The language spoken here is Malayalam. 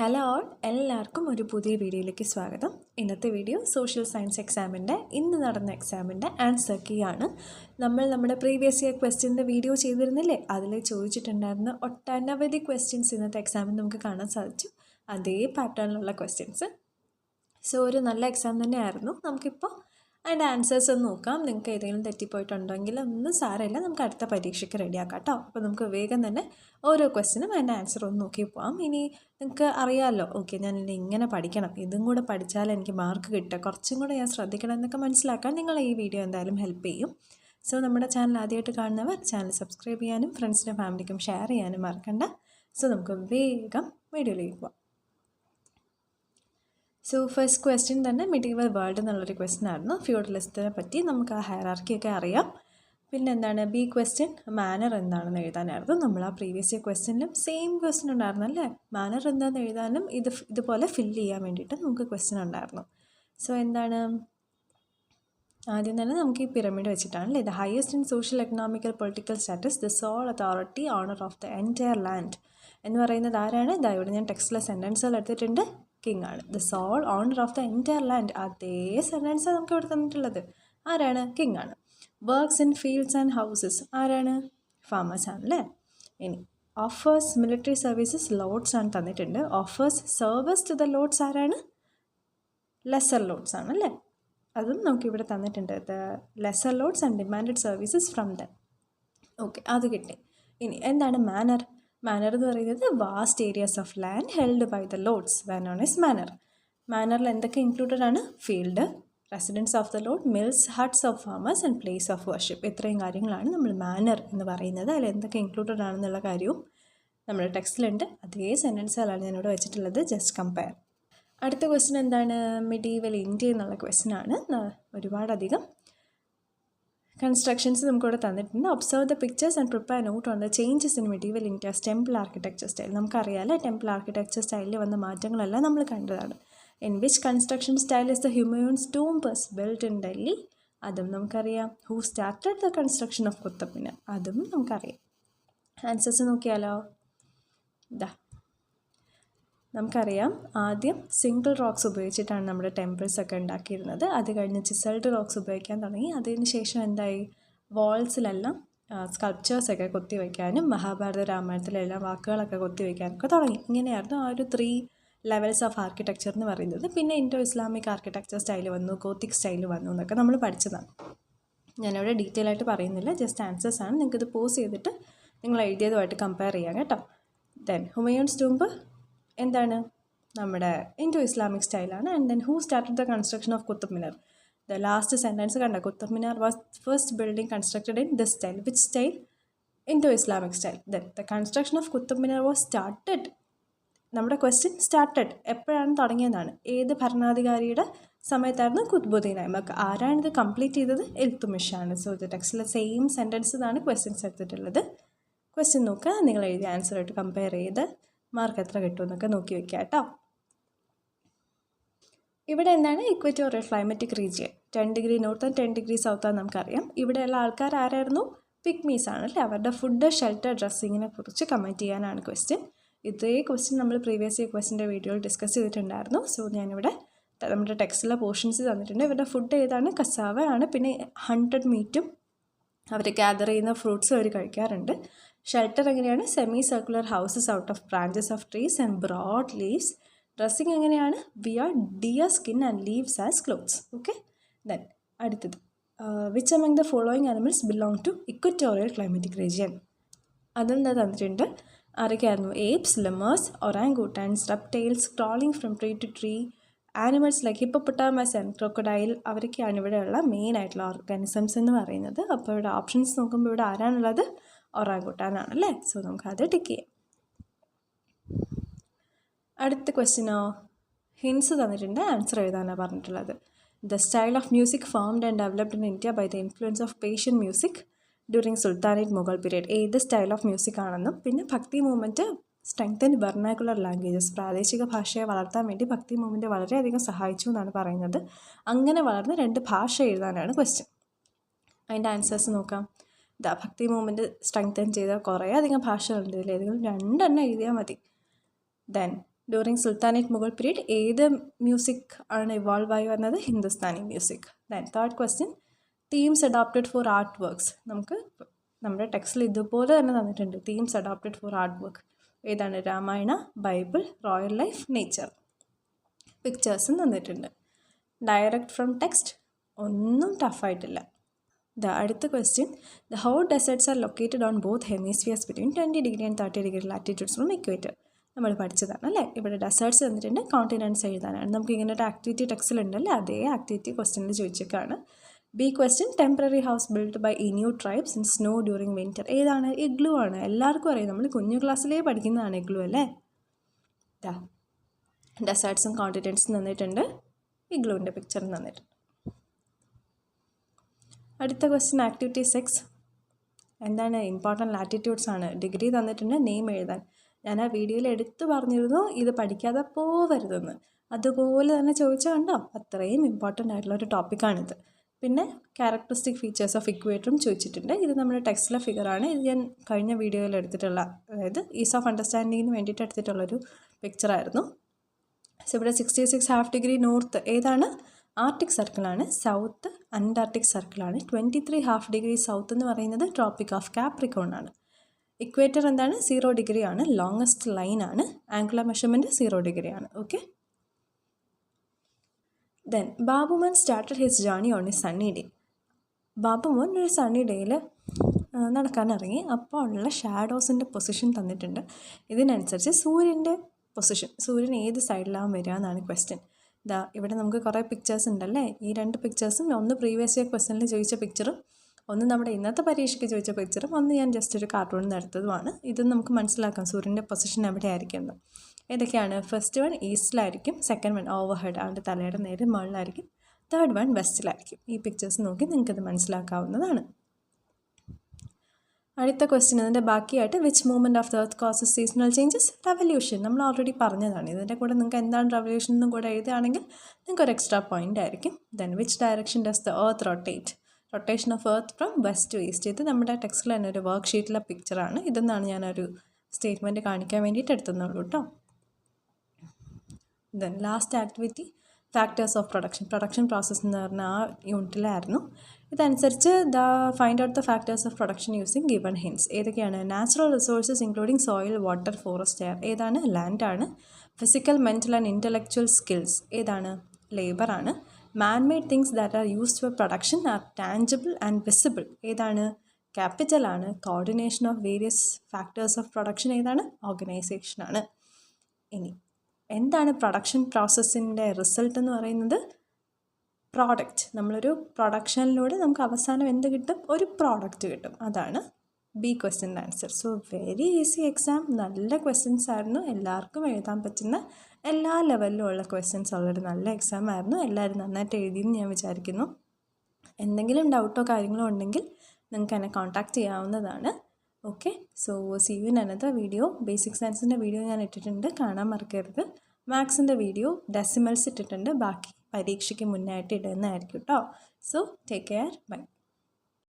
ഹലോ ഓൾ, എല്ലാവർക്കും ഒരു പുതിയ വീഡിയോയിലേക്ക് സ്വാഗതം. ഇന്നത്തെ വീഡിയോ സോഷ്യൽ സയൻസ് എക്സാമിൻ്റെ ഇന്ന് നടന്ന എക്സാമിൻ്റെ ആൻസർ കീ ആണ്. നമ്മുടെ പ്രീവിയസ് ഇയർ ക്വസ്റ്റ്യൻ്റെ വീഡിയോ ചെയ്തിരുന്നില്ലേ, അതിൽ ചോദിച്ചിട്ടുണ്ടായിരുന്ന ഒട്ടനവധി ക്വസ്റ്റ്യൻസ് ഇന്നത്തെ എക്സാമിൽ നമുക്ക് കാണാൻ സാധിച്ചു. അതേ പാറ്റേണിലുള്ള ക്വസ്റ്റ്യൻസ്. സോ ഒരു നല്ല എക്സാം തന്നെയായിരുന്നു. നമുക്കിപ്പോൾ അതിൻ്റെ ആൻസേഴ്സ് ഒന്ന് നോക്കാം. നിങ്ങൾക്ക് ഏതെങ്കിലും തെറ്റിപ്പോയിട്ടുണ്ടെങ്കിൽ ഒന്നും സാരമില്ല, നമുക്ക് അടുത്ത പരീക്ഷയ്ക്ക് റെഡിയാക്കാം കേട്ടോ. അപ്പോൾ നമുക്ക് വേഗം തന്നെ ഓരോ ക്വസ്റ്റിനും അതിൻ്റെ ആൻസർ ഒന്ന് നോക്കി പോകാം. ഇനി നിങ്ങൾക്ക് അറിയാമല്ലോ, ഓക്കെ ഞാൻ ഇനി ഇങ്ങനെ പഠിക്കണം, ഇതും കൂടെ പഠിച്ചാൽ എനിക്ക് മാർക്ക് കിട്ടുക, കുറച്ചും കൂടെ ഞാൻ ശ്രദ്ധിക്കണം എന്നൊക്കെ മനസ്സിലാക്കാൻ നിങ്ങൾ ഈ വീഡിയോ എന്തായാലും ഹെൽപ്പ് ചെയ്യും. സോ നമ്മുടെ ചാനൽ ആദ്യമായിട്ട് കാണുന്നവർ ചാനൽ സബ്സ്ക്രൈബ് ചെയ്യാനും ഫ്രണ്ട്സിനും ഫാമിലിക്കും ഷെയർ ചെയ്യാനും മറക്കണ്ട. സോ നമുക്ക് വേഗം വീഡിയോയിലേക്ക് പോകാം. സോ ഫസ്റ്റ് ക്വസ്റ്റ്യൻ തന്നെ മിഡീവൽ വേൾഡ് എന്നുള്ളൊരു ക്വസ്റ്റ്യൻ ആയിരുന്നു. ഫ്യൂഡലിസത്തിനെ പറ്റി നമുക്ക് ആ ഹയറാർക്കിയൊക്കെ അറിയാം. പിന്നെ എന്താണ് ബി ക്വസ്റ്റ്യൻ, മാനർ എന്താണെന്ന് എഴുതാനായിരുന്നു. നമ്മൾ ആ പ്രീവിയസ് ഇയർ ക്വസ്റ്റ്യനിലും സെയിം ക്വസ്റ്റ്യൻ ഉണ്ടായിരുന്നു അല്ലേ. മാനർ എന്താണെന്ന് എഴുതാനും ഇതുപോലെ ഫില്ല് ചെയ്യാൻ വേണ്ടിയിട്ട് നമുക്ക് ക്വസ്റ്റ്യൻ ഉണ്ടായിരുന്നു. സോ എന്താണ് ആദ്യം തന്നെ നമുക്ക് ഈ പിരമിഡ് വെച്ചിട്ടാണല്ലേ. The highest in social economical political status, the sole authority owner of the entire land എന്ന് പറയുന്നത് ആരാണ്? ഇതാ ഇവിടെ ഞാൻ ടെക്സ്റ്റിലെ സെൻറ്റൻസുകൾ എടുത്തിട്ടുണ്ട്. കിങ് ആണ്. The sole owner of the entire land, അതേ സെൻറ്റൻസാണ് നമുക്ക് ഇവിടെ തന്നിട്ടുള്ളത്. ആരാണ്? കിങ് ആണ്. Works in fields and houses ആരാണ്? ഫാമേഴ്സ് ആണല്ലേ. ഇനി ഓഫേഴ്സ് മിലിറ്ററി സർവീസസ് ലോഡ്സ് ആണ് തന്നിട്ടുണ്ട്. Offers service to the lords ആരാണ്? ലെസർ ലോഡ്സ് ആണല്ലേ. അതും നമുക്കിവിടെ തന്നിട്ടുണ്ട്. The lesser lords and demanded services from them. Okay, അത് കിട്ടി. ഇനി എന്താണ് മാനർ? മാനർ എന്ന് പറയുന്നത് vast areas of land held by the lords were known is manor. മാനറിൽ എന്തൊക്കെ ഇൻക്ലൂഡഡ് ആണ്? Field, residence of the lord, mills, huts of farmers and place of worship. ഇത്രയും കാര്യങ്ങളാണ് നമ്മൾ മാനർ എന്ന് പറയുന്നത്. അതിൽ എന്തൊക്കെ ഇൻക്ലൂഡഡ് ആണെന്നുള്ള കാര്യവും നമ്മുടെ ടെക്സ്റ്റിലുണ്ട്. അതേ സെൻറ്റൻസുകളാണ് ഞാനിവിടെ വെച്ചിട്ടുള്ളത്. Just compare. അടുത്ത ക്വസ്റ്റ്യൻ എന്താണ്? മിഡീവൽ ഇന്ത്യ എന്നുള്ള ക്വസ്റ്റ്യൻ ആണ്. ഒരുപാടധികം കൺസ്ട്രക്ഷൻസ് നമുക്കിവിടെ തന്നിട്ടുണ്ട്. Observe the pictures and prepare note on the changes in medieval India's temple architecture style. നമുക്കറിയാമല്ലേ, ടെമ്പിൾ ആർക്കിടെക്ചർ സ്റ്റൈലിൽ വന്ന മാറ്റങ്ങളെല്ലാം നമ്മൾ കണ്ടതാണ്. In which construction style is the Humayun's tomb was built in Delhi? അതും നമുക്കറിയാം. Who started the construction of Qutub Minar? അതും നമുക്കറിയാം. ആൻസേഴ്സ് നോക്കിയാലോ. ഇതാ നമുക്കറിയാം, ആദ്യം സിംഗിൾ റോക്സ് ഉപയോഗിച്ചിട്ടാണ് നമ്മുടെ ടെമ്പിൾസ് ഒക്കെ ഉണ്ടാക്കിയിരുന്നത്. അത് കഴിഞ്ഞ് ചിസൽഡ് റോക്സ് ഉപയോഗിക്കാൻ തുടങ്ങി. അതിന് ശേഷം എന്തായി? വാൾസിലെല്ലാം സ്കൾപ്ചേഴ്സൊക്കെ കൊത്തി വയ്ക്കാനും മഹാഭാരത രാമായണത്തിലെല്ലാം വാക്കുകളൊക്കെ കൊത്തി വയ്ക്കാനൊക്കെ തുടങ്ങി. ഇങ്ങനെയായിരുന്നു ആ ഒരു 3 ലെവൽസ് ഓഫ് ആർക്കിടെക്ചർ എന്ന് പറയുന്നത്. പിന്നെ ഇൻഡോ ഇസ്ലാമിക് ആർക്കിടെക്ചർ സ്റ്റൈൽ വന്നു, ഗോത്തിക് സ്റ്റൈൽ വന്നു എന്നൊക്കെ നമ്മൾ പഠിച്ചതാണ്. ഞാനിവിടെ ഡീറ്റെയിൽ ആയിട്ട് പറയുന്നില്ല, ജസ്റ്റ് ആൻസേഴ്സ് ആണ്. നിങ്ങൾക്കിത് പോസ് ചെയ്തിട്ട് നിങ്ങൾ എഴുതിയതുമായിട്ട് കമ്പയർ ചെയ്യാം കേട്ടോ. ദെൻ ഹുമയൂൺസ് ടൂംബ് എന്താണ്? നമ്മുടെ ഇൻഡോ ഇസ്ലാമിക് സ്റ്റൈലാണ്. And then who started the construction of Qutub Minar? The last sentence കണ്ട, Qutub Minar was first building constructed in this style. Which style? Indo Islamic style. Then the construction of Qutub Minar was started. നമ്മുടെ ക്വസ്റ്റ്യൻ സ്റ്റാർട്ടഡ് എപ്പോഴാണ് തുടങ്ങിയതാണ്? ഏത് ഭരണാധികാരിയുടെ സമയത്തായിരുന്നു? കുത്ബുദ്ദീൻ ഐബക്ക്. ആരാണിത് കംപ്ലീറ്റ് ചെയ്തത്? ഇൽത്തുമിഷാണ്. സോ ഇത് ടെക്സ്റ്റിലെ സെയിം സെൻറ്റൻസാണ് ക്വസ്റ്റ്യൻസ് എടുത്തിട്ടുള്ളത്. ക്വസ്റ്റ്യൻ നോക്കുക, നിങ്ങൾ എഴുതിയ ആൻസറായിട്ട് കമ്പയർ ചെയ്ത് മാർക്ക് എത്ര കിട്ടുമെന്നൊക്കെ നോക്കി വയ്ക്കുക കേട്ടോ. ഇവിടെ എന്താണ്? Equatorial climatic region. 10 degree north and 10 degree സൗത്താന്ന് നമുക്കറിയാം. ഇവിടെയുള്ള ആൾക്കാർ ആരായിരുന്നു? പിഗ്മീസ് ആണല്ലേ. അവരുടെ ഫുഡ്, ഷെൽട്ടർ, ഡ്രസ്സിങ്ങിനെ കുറിച്ച് കമൻറ്റ് ചെയ്യാനാണ് ക്വസ്റ്റ്യൻ. ഇതേ ക്വസ്റ്റ്യൻ നമ്മൾ പ്രീവിയസ് ഇയർ ക്വസ്റ്റ്യൻ്റെ വീഡിയോയിൽ ഡിസ്കസ് ചെയ്തിട്ടുണ്ടായിരുന്നു. സോ ഞാനിവിടെ നമ്മുടെ ടെക്സ്റ്റിലെ പോർഷൻസ് തന്നിട്ടുണ്ട്. ഇവരുടെ ഫുഡ് ഏതാണ്? കസാവ ആണ്. പിന്നെ 100 മീറ്റും അവർ ഗ്യാദർ ചെയ്യുന്ന ഫ്രൂട്ട്സും അവർ കഴിക്കാറുണ്ട്. ഷെൽട്ടർ എങ്ങനെയാണ്? Semi circular houses out of branches of trees and broad leaves. Dressing എങ്ങനെയാണ്? Wear deer skin and leaves as clothes. Okay. Then അടുത്തത്, which among the following animals belong to equatorial climatic region? അതെന്താ തന്നിട്ടുണ്ട്? ആരൊക്കെയായിരുന്നു? Apes, lemurs, orangutans, reptiles crawling from tree to tree, animals like hippopotamus and crocodile. അവരൊക്കെയാണ് ഇവിടെയുള്ള മെയിൻ ആയിട്ടുള്ള ഓർഗാനിസംസ് എന്ന് പറയുന്നത്. അപ്പോൾ ഇവിടെ ഓപ്ഷൻസ് നോക്കുമ്പോൾ ഇവിടെ ആരാണുള്ളത്? ഒറാങ്കൂട്ടാനാണല്ലേ. സോ നമുക്കത് ടിക്ക് ചെയ്യാം. അടുത്ത ക്വസ്റ്റ്യനോ, ഹിൻസ് തന്നിട്ടുണ്ട്, ആൻസർ എഴുതാനാണ് പറഞ്ഞിട്ടുള്ളത്. The style of music formed and developed in India by the influence of Persian music during sultanate Mughal period. ഏത് സ്റ്റൈൽ ഓഫ് മ്യൂസിക് ആണെന്നും പിന്നെ ഭക്തി മൂവ്മെൻറ്റ് സ്ട്രെങ്തൻ വെർണാക്കുലർ ലാംഗ്വേജസ്. പ്രാദേശിക ഭാഷയെ വളർത്താൻ വേണ്ടി ഭക്തി മൂവ്മെൻറ്റ് വളരെയധികം സഹായിച്ചു എന്നാണ് പറയുന്നത്. അങ്ങനെ വളർന്ന് 2 ഭാഷ എഴുതാനാണ് ക്വസ്റ്റ്യൻ. അതിൻ്റെ ആൻസേഴ്സ് നോക്കാം. ഇതാ ഭക്തി മൂവ്മെൻറ്റ് സ്ട്രെങ്തൻ ചെയ്ത കുറേ അധികം ഭാഷകളുണ്ട്. ഇതിൽ ഏതെങ്കിലും 2 എഴുതിയാൽ മതി. Then during sultanate Mughal period ഏത് മ്യൂസിക് ആണ് ഇവോൾവ് ആയി വന്നത്? Hindustani music. Then third question, themes adopted for art works. നമുക്ക് നമ്മുടെ ടെക്സ്റ്റിൽ ഇതുപോലെ തന്നെ തന്നിട്ടുണ്ട്, themes adopted for art work. ഏതാണ്? Ramayana, Bible, royal life, nature. പിക്ചേഴ്സും തന്നിട്ടുണ്ട്. ഡയറക്റ്റ് ഫ്രം ടെക്സ്റ്റ് ഒന്നും ടഫായിട്ടില്ല. അടുത്ത question, the hot deserts are located on both hemispheres between 20 and 30 latitudes from equator. നമ്മൾ പഠിച്ചതാണ് അല്ലേ? ഇവിടെ ഡെസേർട്സ് തന്നിട്ടുണ്ട്, കോണ്ടിനെൻറ്റ്സ് എഴുതാനാണ്. നമുക്ക് ഇങ്ങനെ ഒരു ആക്ടിവിറ്റി ടെക്സ്റ്റിലുണ്ടല്ലേ, അതേ ആക്ടിവിറ്റി ക്വസ്റ്റ്യനിൽ ചോദിച്ചേക്കാണ്. B question, temporary house build by Inuit tribes in snow during winter. ഏതാണ്? ഇഗ്ലു ആണ്. എല്ലാവർക്കും അറിയാം, നമ്മൾ കുഞ്ഞു ക്ലാസ്സിലേ പഠിക്കുന്നതാണ് ഇഗ്ലു അല്ലേ. ഡെസേർട്സും കോണ്ടിനെൻറ്റ്സും തന്നിട്ടുണ്ട്, ഇഗ്ലുവിൻ്റെ പിക്ചറും തന്നിട്ടുണ്ട്. അടുത്ത ക്വസ്റ്റ്യൻ, ആക്ടിവിറ്റി 6. എന്താണ്? ഇമ്പോർട്ടൻറ്റ് ലാറ്റിറ്റ്യൂഡ്സ് ആണ്. ഡിഗ്രി തന്നിട്ടുണ്ട്, നെയിം എഴുതാൻ. ഞാൻ ആ വീഡിയോയിൽ എടുത്തു പറഞ്ഞിരുന്നു ഇത് പഠിക്കാതെ പോവരുതെന്ന്. അതുപോലെ തന്നെ ചോദിച്ചാൽ കണ്ടോ, അത്രയും ഇമ്പോർട്ടൻ്റ് ആയിട്ടുള്ളൊരു ടോപ്പിക്കാണിത്. പിന്നെ ക്യാരക്ടറിസ്റ്റിക് ഫീച്ചേഴ്സ് ഓഫ് ഇക്വേറ്ററും ചോദിച്ചിട്ടുണ്ട്. ഇത് നമ്മുടെ ടെക്സ്റ്റിലെ ഫിഗറാണ്. ഇത് ഞാൻ കഴിഞ്ഞ വീഡിയോയിൽ എടുത്തിട്ടുള്ള, അതായത് ഈസ് ഓഫ് അണ്ടർസ്റ്റാൻഡിങ്ങിന് വേണ്ടിയിട്ട് എടുത്തിട്ടുള്ളൊരു പിക്ചറായിരുന്നു. സോ ഇവിടെ 66 ½ നോർത്ത് ഏതാണ്? ആർട്ടിക് സർക്കിളാണ്. സൗത്ത് അന്റാർട്ടിക് സർക്കിളാണ്. 23 ½ സൗത്ത് എന്ന് പറയുന്നത് ട്രോപ്പിക് ഓഫ് കാപ്രിക്കോൺ ആണ്. ഇക്വേറ്റർ എന്താണ്? 0 ആണ്. ലോങ്ങസ്റ്റ് ലൈൻ ആണ്. ആംഗുലർ മെഷർമെൻറ്റ് 0 ആണ്. Okay. Then Babumon started his journey on a sunny day. Babumon ഒരു സണ്ണി ഡേയിൽ നടക്കാനിറങ്ങി. അപ്പോൾ ഉള്ള ഷാഡോസിൻ്റെ പൊസിഷൻ തന്നിട്ടുണ്ട്. ഇതിനനുസരിച്ച് സൂര്യൻ്റെ പൊസിഷൻ, സൂര്യൻ ഏത് സൈഡിലാവും വരിക എന്നാണ് ക്വസ്റ്റ്യൻ. ഇവിടെ നമുക്ക് കുറേ പിക്ചേഴ്സ് ഉണ്ടല്ലേ. ഈ 2 പിക്ചേഴ്സും, ഒന്ന് പ്രീവിയസ് ഇയർ ക്വസ്റ്റ്യനിൽ ചോദിച്ച പിക്ചറും, ഒന്ന് നമ്മുടെ ഇന്നത്തെ പരീക്ഷയ്ക്ക് ചോദിച്ച പിക്ചറും, ഒന്ന് ഞാൻ ജസ്റ്റ് ഒരു കാർട്ടൂണിൽ നിന്ന് എടുത്തതുമാണ്. ഇത് നമുക്ക് മനസ്സിലാക്കാം സൂര്യൻ്റെ പൊസിഷൻ എവിടെ ആയിരിക്കുന്നത്. ഏതൊക്കെയാണ്? ഫസ്റ്റ് വൺ ഈസ്റ്റിലായിരിക്കും, സെക്കൻഡ് വൺ ഓവർ ഹെഡ്, അവൻ്റെ തലയുടെ നേരെ മുകളിലായിരിക്കും, തേർഡ് വൺ വെസ്റ്റിലായിരിക്കും. ഈ പിക്ചേഴ്സ് നോക്കി നിങ്ങൾക്കത് മനസ്സിലാക്കാവുന്നതാണ്. അടുത്ത ക്വസ്റ്റ്യൻ, അതിൻ്റെ ബാക്കിയായിട്ട് which movement of the earth causes seasonal changes? Revolution. നമ്മൾ ഓൾറെഡി പറഞ്ഞതാണ്. ഇതിൻ്റെ കൂടെ നിങ്ങൾക്ക് എന്താണ് റെവല്യൂഷൻ എന്നും കൂടെ എഴുതുകയാണെങ്കിൽ നിങ്ങൾക്ക് ഒരു എക്സ്ട്രാ പോയിൻ്റ് ആയിരിക്കും. Then which direction does the earth rotate? Rotation of earth from west to east. ഇത് നമ്മുടെ ടെക്സ്റ്റിൽ തന്നെ ഒരു വർക്ക് ഷീറ്റിലെ പിക്ചറാണ്. ഇതെന്നാണ് ഞാനൊരു സ്റ്റേറ്റ്മെൻറ്റ് കാണിക്കാൻ വേണ്ടിയിട്ട് എടുത്തുന്നുള്ളൂ കേട്ടോ. Then last activity, factors of production process എന്ന് പറഞ്ഞ ആ യൂണിറ്റിലായിരുന്നു. ഇതനുസരിച്ച് find out the factors of production using given hints. ഏതൊക്കെയാണ്? Natural resources including soil, water, forest, air. ഏതാണ്? ലാൻഡാണ്. Physical, mental and intellectual skills. ഏതാണ്? ലേബറാണ്. Manmade things that are used for production are tangible and visible. ഏതാണ്? ക്യാപിറ്റലാണ്. Coordination of various factors of production ഏതാണ്? ഓർഗനൈസേഷനാണ്. ഇനി എന്താണ് പ്രൊഡക്ഷൻ പ്രോസസ്സിൻ്റെ റിസൾട്ട് എന്ന് പറയുന്നത്? പ്രോഡക്റ്റ്. നമ്മളൊരു പ്രൊഡക്ഷനിലൂടെ നമുക്ക് അവസാനം എന്ത് കിട്ടും? ഒരു പ്രോഡക്റ്റ് കിട്ടും. അതാണ് ബി ക്വസ്റ്റ്യൻ്റെ answer. So very easy exam. നല്ല ക്വസ്റ്റ്യൻസ് ആയിരുന്നു. എല്ലാവർക്കും എഴുതാൻ പറ്റുന്ന എല്ലാ ലെവലിലും ഉള്ള ക്വസ്റ്റ്യൻസ് ഉള്ളൊരു നല്ല എക്സാം ആയിരുന്നു. എല്ലാവരും നന്നായിട്ട് എഴുതിയെന്ന് ഞാൻ വിചാരിക്കുന്നു. എന്തെങ്കിലും ഡൗട്ടോ കാര്യങ്ങളോ ഉണ്ടെങ്കിൽ നിങ്ങൾക്ക് എന്നെ കോൺടാക്റ്റ് ചെയ്യാവുന്നതാണ്. Okay. So see you in another video. Basic സയൻസിൻ്റെ വീഡിയോ ഞാൻ ഇട്ടിട്ടുണ്ട്, കാണാൻ മറക്കരുത്. മാത്സിൻ്റെ വീഡിയോ ഡെസിമൽസ് ഇട്ടിട്ടുണ്ട്, ബാക്കി പരീക്ഷയ്ക്ക് മുന്നായിട്ട് ഇടുന്നതായിരിക്കും കേട്ടോ. So take care. ബൈ.